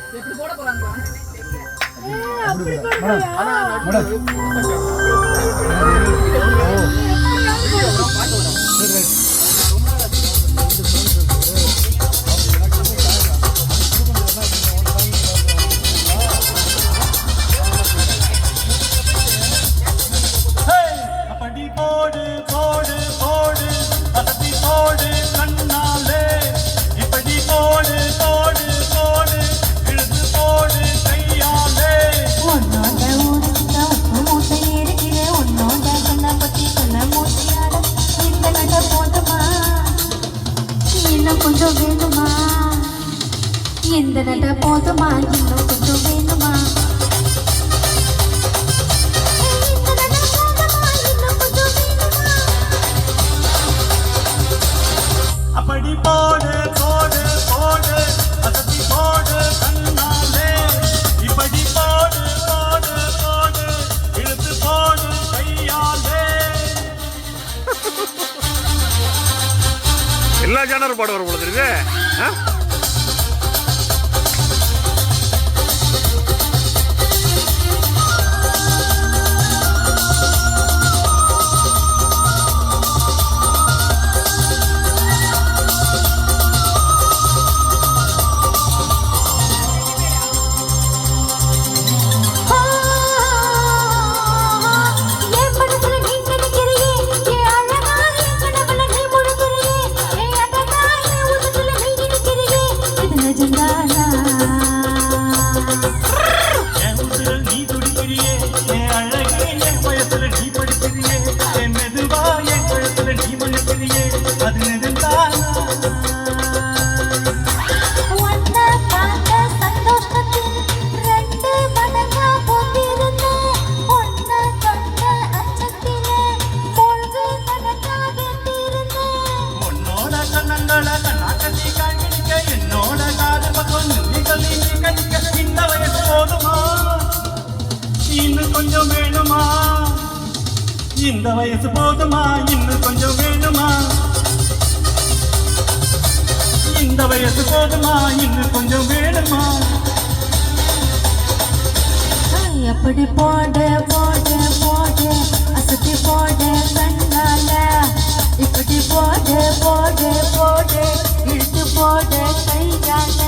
எப்படி போட போறாங்க அப்படி போடுறியா கொஞ்சம் வேணுமா இந்த நட போதுமா இன்னும் கொஞ்சம் வேணுமா அப்படி போடு போடு போடு அசத்தி போடு கண்ணாலே இப்படி போடு போடு போடு இழுத்து போடு கையாலே எல்லா ஜானரும் பாடுவார் போல தெரியுது. நீ துடிக்கிறியே என் அழகே என் வயசுல நீ படிக்கிறியே என் மெதுவா என் வயசுல நீ மன்னிக்கிறியே அது நெடுந்தானா உன்னோட கண்ணங்கள கண்ணாக்கத்தி காண்பிக்க என்னோட காது பக்கம் நின்னிகளி நீ கணிக்க இந்த வயசு போதுமா இன்னும் கொஞ்சம் வேணுமா இந்த வயசு போதுமா இன்னும் கொஞ்சம் வேணுமா இந்த வயசு போதுமா இன்னும் கொஞ்சம் வேணுமா எப்படி போட போட போட அசத்தி போட கண்ணால இப்படி போட போட போட இழுத்து போட கையால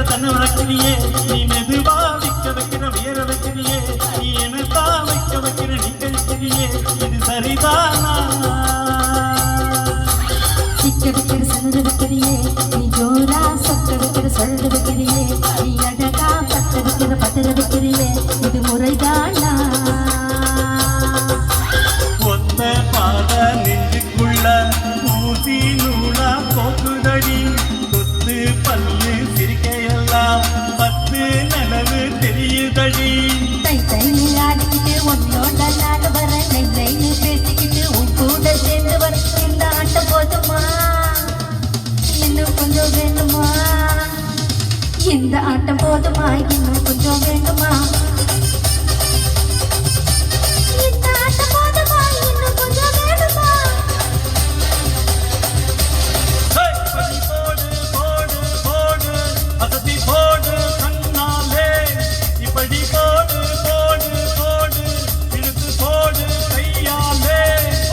தன்னை வளர்க்கிறியே நீ மெதுவா விக்க வைக்கிற உயர வைக்கிறியே நீ எனக்கா வைக்க வைக்கிற நீ கழிக்கிறியே இது சரிதானா சிக்க வைக்கிற சனது வைக்கிறியே நீ ஜோரா சொக்க வைக்கிற சொல்ல வைக்கிறியே நீ அழகா பத்த வைக்கிற பத்திர வைக்கிறியே இது முறைதானா ஒத்த பாத நெஞ்சுக்குள்ள ஊசி நூலா போக்குதடி கொத்து பல்லு சிரிக்கையெல்லாம் பத்து நிலவு தெரியுதடி தை தைன்னு ஆடிக்கிட்டு உன்னோட நாடு வர நை நைன்னு பேசிக்கிட்டு உன் கூட சேர்ந்து வர இந்த ஆட்டம் போதுமா இன்னும் கொஞ்சம் வேணுமா இந்த ஆட்டம் போதுமா இன்னும் கொஞ்சம் வேணுமா இந்த ஆட்டம் போதுமா இன்னும் கொஞ்சம் வேணுமா படி போடு போடு போடு அசத்தி போடு கண்ணாலே இப்படி போடு போடு போடு இழுத்து போடு கையாலே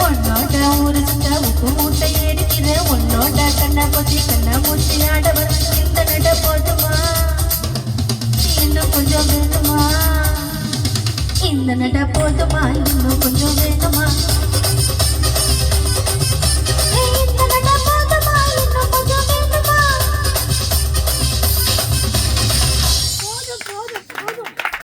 உன்னோட ஒரு சின்ன உப்பு மூட்டை எடுக்கிற உன்னோட கண்ணை கொத்தி கண்ணை மூச்சி ஆடவர் இந்த நட போதுமா இன்னும் கொஞ்சம் வேணுமா இந்த நட போதுமா இன்னும் கொஞ்சம் வேணுமா